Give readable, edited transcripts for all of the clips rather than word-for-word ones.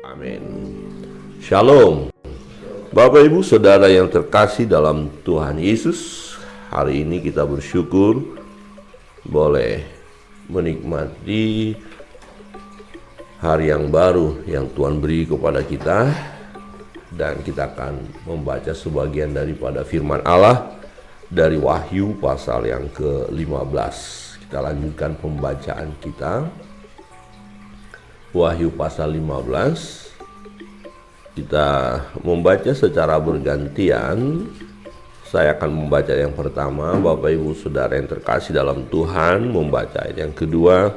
Amin. Shalom. Bapak Ibu Saudara yang terkasih dalam Tuhan Yesus, hari ini kita bersyukur boleh menikmati hari yang baru yang Tuhan beri kepada kita, dan kita akan membaca sebagian daripada firman Allah dari Wahyu pasal yang ke-15. Kita lanjutkan pembacaan kita. Wahyu pasal 15. Kita membaca secara bergantian. Saya akan membaca yang pertama, Bapak Ibu Saudara yang terkasih dalam Tuhan membaca ayat yang kedua,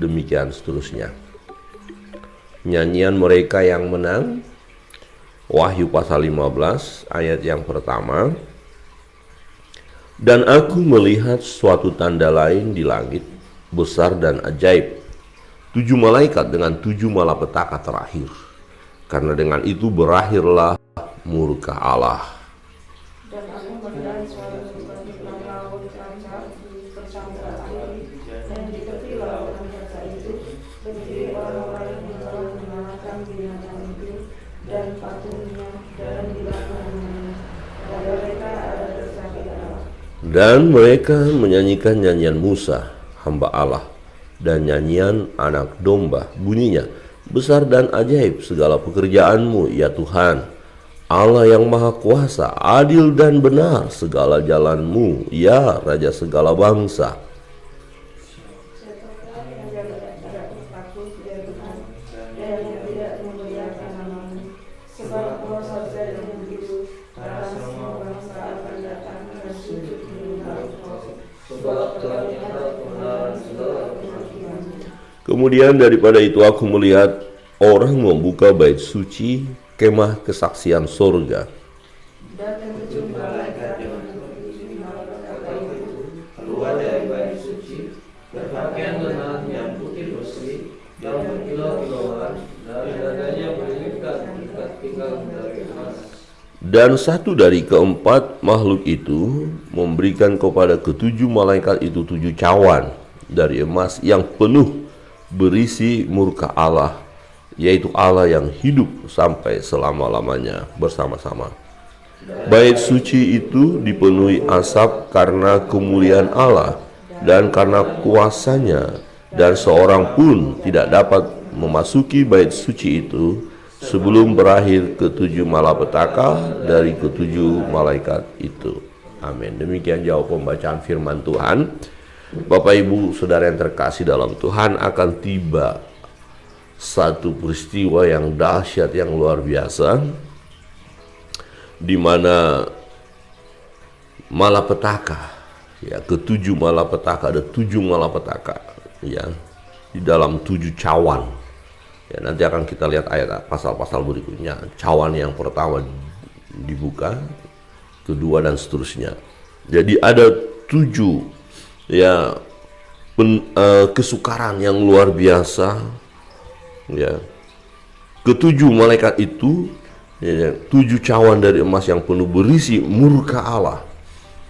demikian seterusnya. Nyanyian mereka yang menang, Wahyu pasal 15 ayat yang pertama. Dan aku melihat suatu tanda lain di langit, besar dan ajaib, 7 malaikat dengan 7 malapetaka terakhir, karena dengan itu berakhirlah murka Allah. Dan aku melihat suatu bintang laut rancak di persamudra air, dan di tepi lautan raja itu berdiri orang-orang yang telah mengalahkan binatang itu dan patungnya dan dilakukannya, dan mereka ada bersama Allah. Dan mereka menyanyikan nyanyian Musa, hamba Allah, dan nyanyian anak domba, bunyinya, besar dan ajaib segala pekerjaanmu ya Tuhan, Allah yang maha kuasa, adil dan benar segala jalanmu ya Raja segala bangsa. Siapakah yang tidak takut ya Tuhan, dan yang tidak memuliakan namamu, sebab Engkau saja yang begitu, karena semua bangsa akan datang dan sujud menyembah Engkau, sebab terlihat kebenaran segala kehakimanmu. Kemudian daripada itu aku melihat orang membuka bait suci, kemah kesaksian sorga. Dan ketujuh malaikat yang ketujuh malapetaka itu keluar dari bait suci, berpakaian lenan yang putih bersih, yang berkilau-kilauan, dari dadanya berikat-ikat pinggang dari emas. Dan satu dari keempat makhluk itu memberikan kepada ketujuh malaikat itu 7 cawan dari emas yang penuh berisi murka Allah, yaitu Allah yang hidup sampai selama-lamanya bersama-sama. Bait suci itu dipenuhi asap karena kemuliaan Allah dan karena kuasanya, dan seorang pun tidak dapat memasuki bait suci itu sebelum berakhir ketujuh malapetaka dari ketujuh malaikat itu. Amin. Demikian jauh pembacaan firman Tuhan. Bapak Ibu Saudara yang terkasih dalam Tuhan, akan tiba satu peristiwa yang dahsyat, yang luar biasa, di mana malapetaka, ya, ketujuh malapetaka, ada 7 malapetaka, ya, di dalam 7 cawan. Ya, nanti akan kita lihat ayat pasal-pasal berikutnya. Cawan yang pertama dibuka, kedua dan seterusnya. Jadi ada 7 ya kesukaran yang luar biasa, ya. Ketujuh malaikat itu, ya, 7 cawan dari emas yang penuh berisi murka Allah,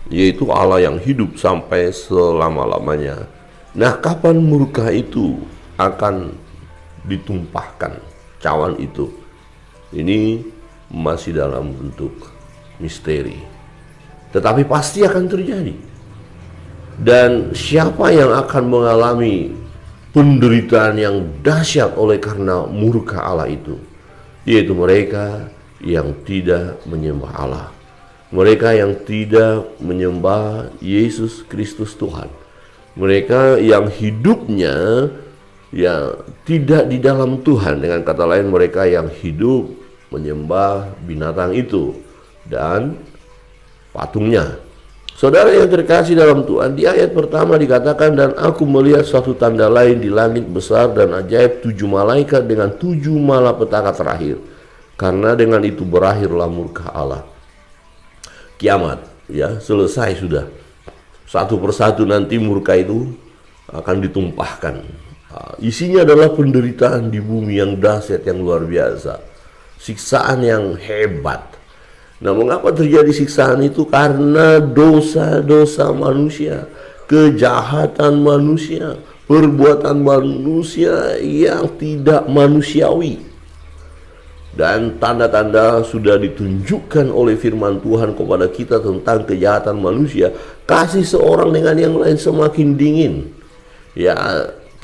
yaitu Allah yang hidup sampai selama-lamanya. Nah, kapan murka itu akan ditumpahkan, cawan itu? Ini masih dalam bentuk misteri, tetapi pasti akan terjadi. Dan siapa yang akan mengalami penderitaan yang dahsyat oleh karena murka Allah itu? Yaitu mereka yang tidak menyembah Allah, mereka yang tidak menyembah Yesus Kristus Tuhan, mereka yang hidupnya ya tidak di dalam Tuhan. Dengan kata lain, mereka yang hidup menyembah binatang itu dan patungnya. Saudara yang terkasih dalam Tuhan, di ayat pertama dikatakan, dan aku melihat suatu tanda lain di langit besar dan ajaib, 7 malaikat dengan 7 malapetaka terakhir, karena dengan itu berakhirlah murka Allah. Kiamat, ya, selesai sudah. Satu persatu nanti murka itu akan ditumpahkan. Isinya adalah penderitaan di bumi yang dahsyat, yang luar biasa, siksaan yang hebat. Nah, mengapa terjadi siksaan itu? Karena dosa-dosa manusia, kejahatan manusia, perbuatan manusia yang tidak manusiawi. Dan tanda-tanda sudah ditunjukkan oleh firman Tuhan kepada kita tentang kejahatan manusia. Kasih seorang dengan yang lain semakin dingin. Ya,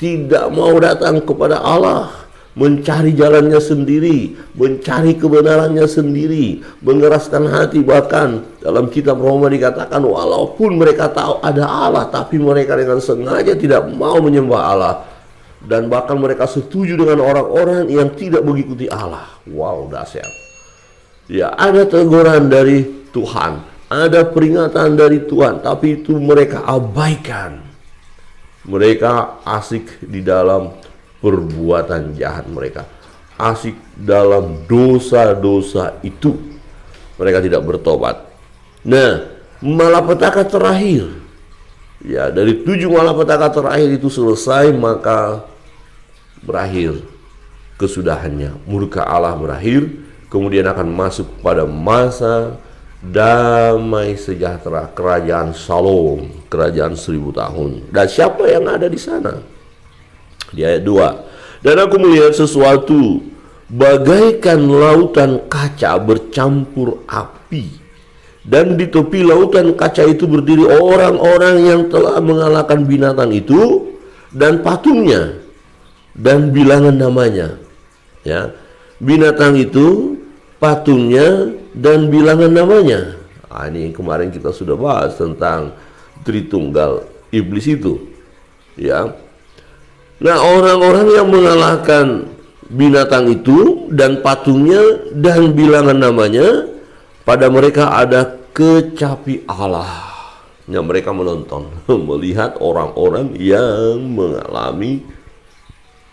tidak mau datang kepada Allah, mencari jalannya sendiri, mencari kebenarannya sendiri, mengeraskan hati. Bahkan dalam kitab Roma dikatakan walaupun mereka tahu ada Allah, tapi mereka dengan sengaja tidak mau menyembah Allah. Dan bahkan mereka setuju dengan orang-orang yang tidak mengikuti Allah. Wow, dahsyat. Ya, ada teguran dari Tuhan, ada peringatan dari Tuhan, tapi itu mereka abaikan. Mereka asik di dalam perbuatan jahat mereka, asik dalam dosa-dosa itu. Mereka tidak bertobat. Nah, malapetaka terakhir, ya, dari 7 malapetaka terakhir itu selesai, maka berakhir kesudahannya. Murka Allah berakhir, kemudian akan masuk pada masa damai sejahtera, kerajaan Shalom, kerajaan 1000 tahun. Dan siapa yang ada di sana? Di ayat 2. Dan aku melihat sesuatu bagaikan lautan kaca bercampur api, dan di tepi lautan kaca itu berdiri orang-orang yang telah mengalahkan binatang itu dan patungnya dan bilangan namanya. Ya, binatang itu, patungnya, dan bilangan namanya. Ini kemarin kita sudah bahas tentang Tritunggal iblis itu. Ya. Nah, orang-orang yang mengalahkan binatang itu dan patungnya dan bilangan namanya, pada mereka ada kecapi Allah. Yang mereka menonton, melihat orang-orang yang mengalami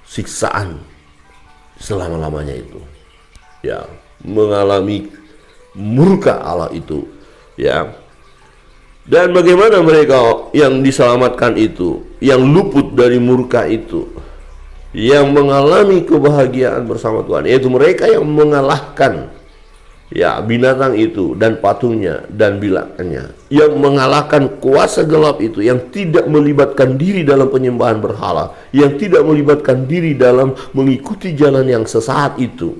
siksaan selama-lamanya itu. Ya, mengalami murka Allah itu. Ya. Dan bagaimana mereka yang diselamatkan itu, yang luput dari murka itu, yang mengalami kebahagiaan bersama Tuhan, yaitu mereka yang mengalahkan, ya, binatang itu dan patungnya dan bilangannya, yang mengalahkan kuasa gelap itu, yang tidak melibatkan diri dalam penyembahan berhala, yang tidak melibatkan diri dalam mengikuti jalan yang sesat itu.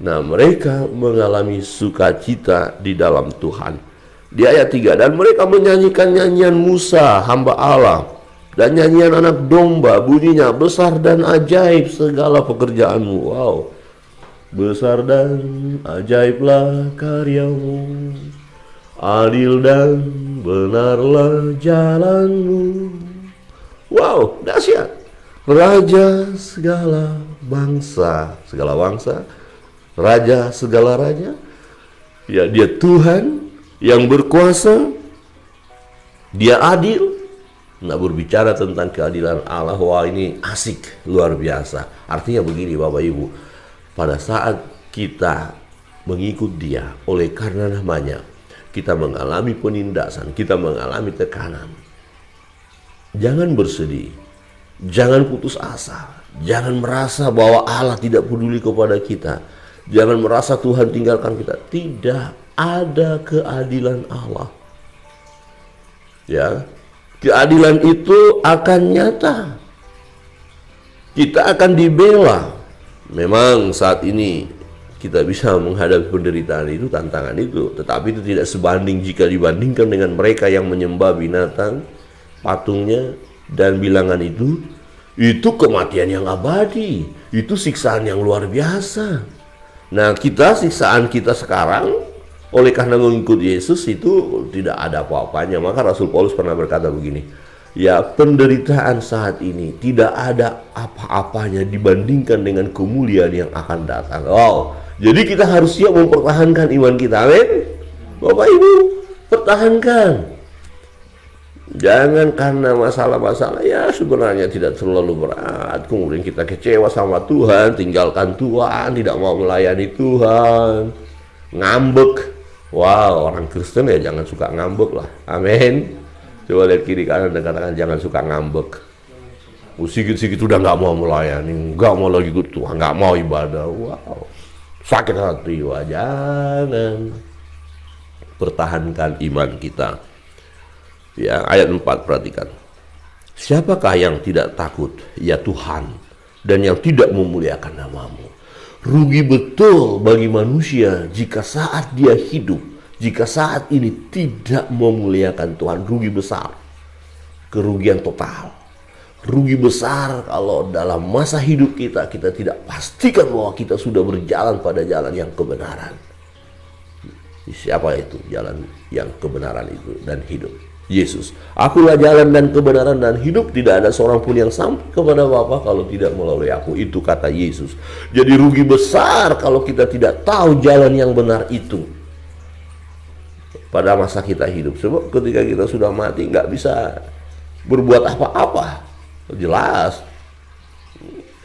Nah, mereka mengalami sukacita di dalam Tuhan. Di ayat 3, dan mereka menyanyikan nyanyian Musa hamba Allah, dan nyanyian anak domba, bunyinya besar dan ajaib segala pekerjaanmu. Wow, besar dan ajaiblah karyamu, adil dan benarlah jalanmu. Wow, dahsyat. Raja segala bangsa, raja segala raja. Ya, dia Tuhan yang berkuasa, dia adil. Nah, berbicara tentang keadilan Allah, wah, ini asik, luar biasa. Artinya begini Bapak Ibu, pada saat kita mengikut dia, oleh karena namanya, kita mengalami penindasan, kita mengalami tekanan. Jangan bersedih, jangan putus asa, jangan merasa bahwa Allah tidak peduli kepada kita, jangan merasa Tuhan tinggalkan kita. Tidak ada keadilan Allah. Ya, keadilan itu akan nyata. Kita akan dibela. Memang saat ini kita bisa menghadapi penderitaan itu, tantangan itu, tetapi itu tidak sebanding jika dibandingkan dengan mereka yang menyembah binatang, patungnya, dan bilangan itu. Itu kematian yang abadi, itu siksaan yang luar biasa. Nah, siksaan kita sekarang oleh karena mengikuti Yesus itu tidak ada apa-apanya. Maka Rasul Paulus pernah berkata begini, ya, penderitaan saat ini tidak ada apa-apanya dibandingkan dengan kemuliaan yang akan datang. Wow, jadi kita harus siap mempertahankan iman kita. Amin. Bapak Ibu, pertahankan. Jangan karena masalah-masalah ya sebenarnya tidak terlalu berat, kemudian kita kecewa sama Tuhan, tinggalkan Tuhan, tidak mau melayani Tuhan, ngambek. Wow, orang Kristen ya jangan suka ngambek lah. Amin. Coba lihat kiri kanan dan katakan jangan suka ngambek. Sikit-sikit udah nggak mau melayani, nggak mau lagi ikut Tuhan, nggak mau ibadah. Wow, sakit hati. Wah, jangan. Pertahankan iman kita. Ya, ayat 4 perhatikan. Siapakah yang tidak takut, ya Tuhan, dan yang tidak memuliakan namamu? Rugi betul bagi manusia jika saat dia hidup, jika saat ini tidak memuliakan Tuhan. Rugi besar, kerugian total. Rugi besar kalau dalam masa hidup kita tidak pastikan bahwa kita sudah berjalan pada jalan yang kebenaran. Siapa itu jalan yang kebenaran itu dan hidup? Yesus. Akulah jalan dan kebenaran dan hidup. Tidak ada seorang pun yang sampai kepada Bapa kalau tidak melalui aku. Itu kata Yesus. Jadi rugi besar kalau kita tidak tahu jalan yang benar itu pada masa kita hidup. Sebab ketika kita sudah mati nggak bisa berbuat apa-apa. Jelas.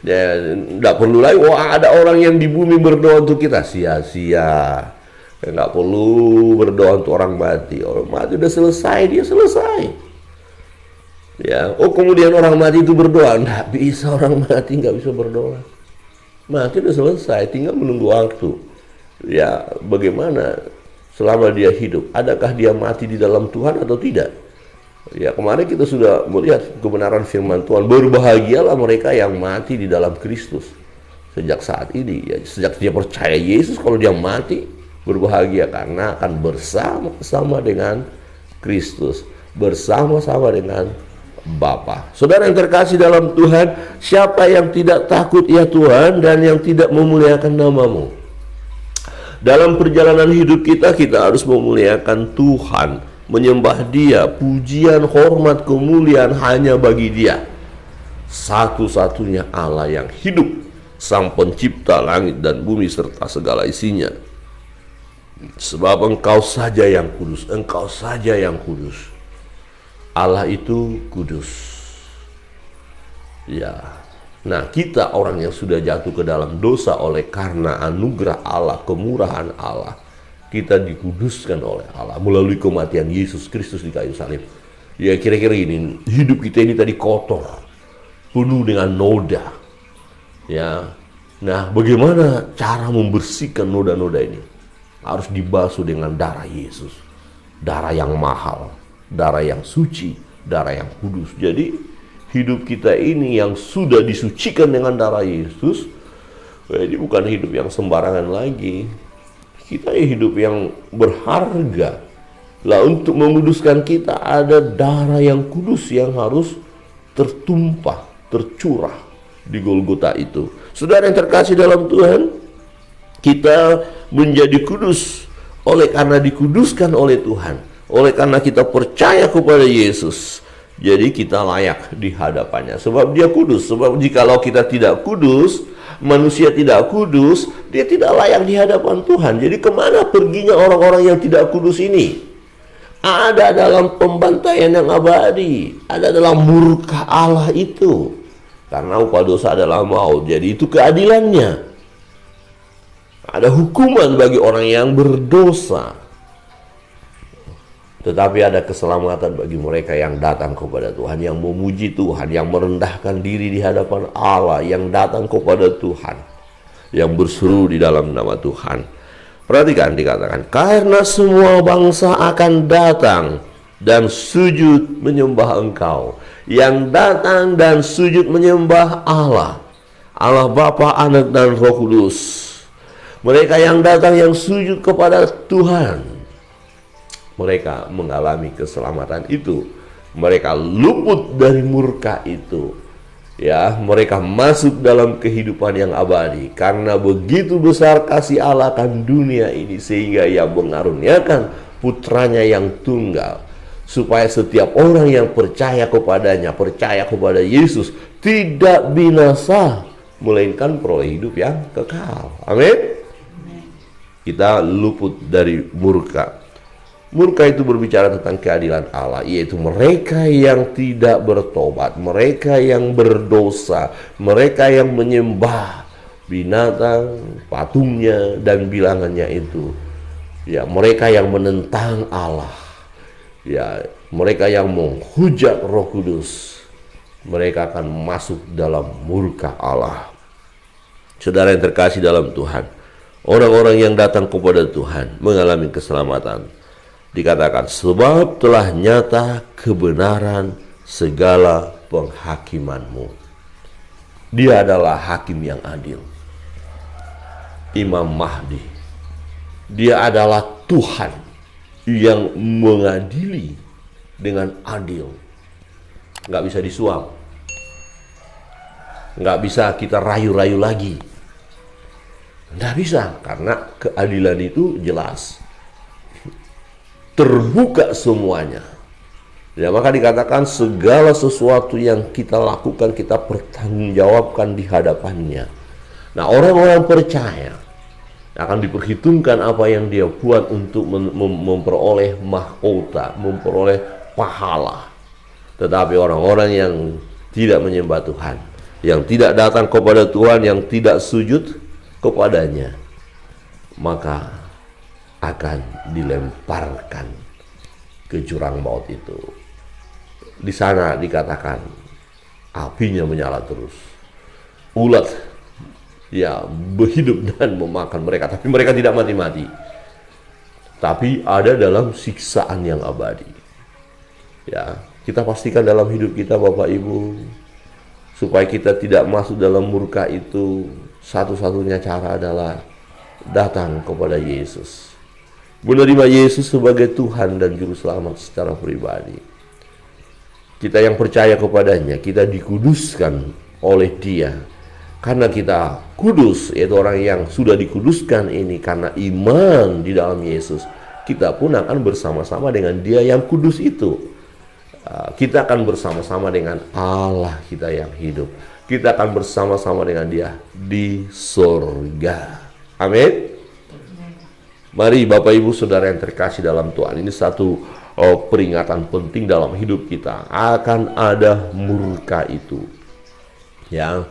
Ya, nggak perlu lagi. Wah, ada orang yang di bumi berdoa untuk kita. Sia-sia. Nggak perlu berdoa untuk orang mati. Orang mati udah selesai, dia selesai. Ya, oh kemudian orang mati itu berdoa. Nggak bisa, orang mati nggak bisa berdoa. Mati udah selesai, tinggal menunggu waktu. Ya, bagaimana selama dia hidup? Adakah dia mati di dalam Tuhan atau tidak? Ya, kemarin kita sudah melihat kebenaran firman Tuhan. Berbahagialah mereka yang mati di dalam Kristus. Sejak saat ini, ya, sejak dia percaya Yesus, kalau dia mati, berbahagia karena akan bersama-sama dengan Kristus, bersama-sama dengan Bapa. Saudara yang terkasih dalam Tuhan, siapa yang tidak takut ya Tuhan dan yang tidak memuliakan nama-Mu? Dalam perjalanan hidup kita harus memuliakan Tuhan, menyembah Dia. Pujian, hormat, kemuliaan hanya bagi Dia, satu-satunya Allah yang hidup, Sang Pencipta langit dan bumi serta segala isinya. Sebab Engkau saja yang kudus, Engkau saja yang kudus. Allah itu kudus. Ya. Nah, kita orang yang sudah jatuh ke dalam dosa oleh karena anugerah Allah, kemurahan Allah, kita dikuduskan oleh Allah melalui kematian Yesus Kristus di kayu salib. Ya, kira-kira ini, hidup kita ini tadi kotor, penuh dengan noda. Ya. Nah, bagaimana cara membersihkan noda-noda ini? Harus dibasuh dengan darah Yesus, darah yang mahal, darah yang suci, darah yang kudus. Jadi hidup kita ini yang sudah disucikan dengan darah Yesus, jadi bukan hidup yang sembarangan lagi. Kita hidup yang berharga. Lah, untuk menguduskan kita ada darah yang kudus yang harus tertumpah, tercurah di Golgota itu. Saudara yang terkasih dalam Tuhan, kita menjadi kudus oleh karena dikuduskan oleh Tuhan, oleh karena kita percaya kepada Yesus. Jadi kita layak di hadapannya sebab Dia kudus. Sebab jikalau kita tidak kudus, manusia tidak kudus, dia tidak layak di hadapan Tuhan. Jadi kemana perginya orang-orang yang tidak kudus ini? Ada dalam pembantaian yang abadi, ada dalam murka Allah itu. Karena upah dosa adalah maut. Jadi itu keadilannya. Ada hukuman bagi orang yang berdosa, tetapi ada keselamatan bagi mereka yang datang kepada Tuhan, yang memuji Tuhan, yang merendahkan diri di hadapan Allah, yang datang kepada Tuhan, yang berseru di dalam nama Tuhan. Perhatikan, dikatakan, karena semua bangsa akan datang dan sujud menyembah Engkau. Yang datang dan sujud menyembah Allah, Allah Bapa, Anak dan Roh Kudus. Mereka yang datang yang sujud kepada Tuhan, mereka mengalami keselamatan itu. Mereka luput dari murka itu. Ya, mereka masuk dalam kehidupan yang abadi. Karena begitu besar kasih Allah akan dunia ini, sehingga Ia mengaruniakan putranya yang tunggal, supaya setiap orang yang percaya kepadanya, percaya kepada Yesus, tidak binasa, melainkan peroleh hidup yang kekal. Amin. Kita luput dari murka. Murka itu berbicara tentang keadilan Allah, yaitu mereka yang tidak bertobat, mereka yang berdosa, mereka yang menyembah binatang, patungnya, dan bilangannya itu. Ya, mereka yang menentang Allah. Ya, mereka yang menghujat Roh Kudus, mereka akan masuk dalam murka Allah. Saudara yang terkasih dalam Tuhan, orang-orang yang datang kepada Tuhan mengalami keselamatan. Dikatakan, sebab telah nyata kebenaran segala penghakiman-Mu. Dia adalah hakim yang adil. Imam Mahdi. Dia adalah Tuhan yang mengadili dengan adil. Nggak bisa disuap. Nggak bisa kita rayu-rayu lagi. Nggak bisa, karena keadilan itu jelas. Terbuka semuanya. Ya, maka dikatakan segala sesuatu yang kita lakukan, kita pertanggungjawabkan di hadapannya. Nah, orang-orang percaya akan diperhitungkan apa yang dia buat untuk memperoleh mahkota, memperoleh pahala. Tetapi orang-orang yang tidak menyembah Tuhan, yang tidak datang kepada Tuhan, yang tidak sujud kepadanya, maka akan dilemparkan ke jurang maut itu. Di sana dikatakan apinya menyala terus. Ulat ya berhidup dan memakan mereka, tapi mereka tidak mati-mati. Tapi ada dalam siksaan yang abadi. Ya, kita pastikan dalam hidup kita Bapak Ibu, supaya kita tidak masuk dalam murka itu, satu-satunya cara adalah datang kepada Yesus. Menerima Yesus sebagai Tuhan dan Juru Selamat secara pribadi. Kita yang percaya kepadanya, kita dikuduskan oleh Dia. Karena kita kudus, yaitu orang yang sudah dikuduskan ini karena iman di dalam Yesus, kita pun akan bersama-sama dengan Dia yang kudus itu. Kita akan bersama-sama dengan Allah kita yang hidup. Kita akan bersama-sama dengan Dia di surga. Amin. Mari Bapak Ibu Saudara yang terkasih dalam Tuhan, ini satu peringatan penting dalam hidup kita. Akan ada murka itu, ya,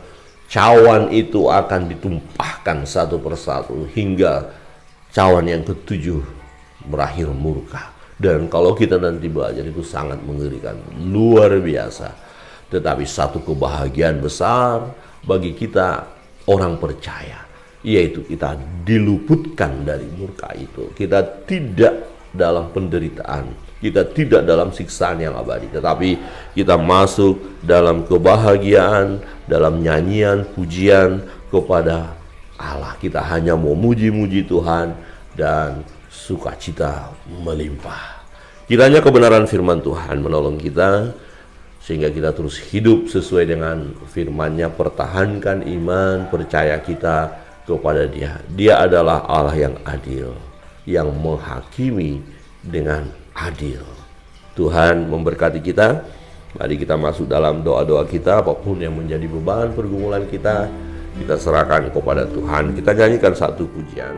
cawan itu akan ditumpahkan satu persatu hingga cawan yang ketujuh berakhir murka. Dan kalau kita nanti belajar, itu sangat mengerikan, luar biasa. Tetapi satu kebahagiaan besar bagi kita orang percaya, yaitu kita diluputkan dari murka itu. Kita tidak dalam penderitaan, kita tidak dalam siksaan yang abadi, tetapi kita masuk dalam kebahagiaan, dalam nyanyian, pujian kepada Allah. Kita hanya mau muji-muji Tuhan dan sukacita melimpah. Kiranya kebenaran firman Tuhan menolong kita, sehingga kita terus hidup sesuai dengan firman-Nya, pertahankan iman, percaya kita kepada Dia. Dia adalah Allah yang adil, yang menghakimi dengan adil. Tuhan memberkati kita. Mari kita masuk dalam doa-doa kita. Apapun yang menjadi beban pergumulan kita, kita serahkan kepada Tuhan. Kita nyanyikan satu pujian.